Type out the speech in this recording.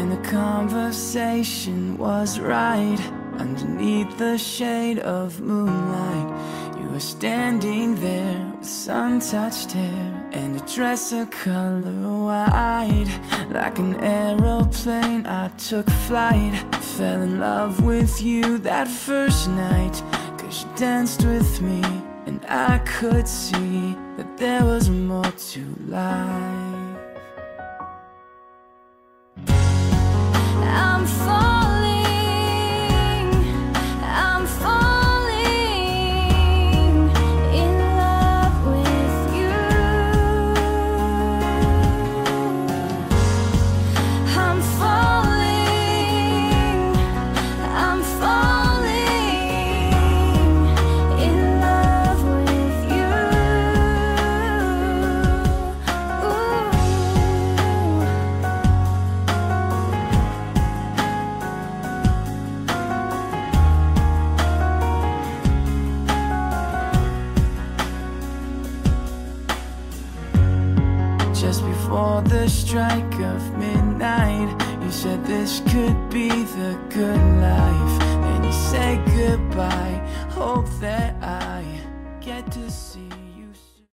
And the conversation was right. Underneath the shade of moonlight, you were standing there with sun-touched hair and a dress a color white. Like an aeroplane, I took flight. Fell in love with you that first night, 'cause you danced with me and I could see that there was more to life. I'm falling, I'm falling in love with you. I'm falling, I'm falling in love with you. Ooh. Just before the strike of midnight, you said this could be the good life. Then you say goodbye. Hope that I get to see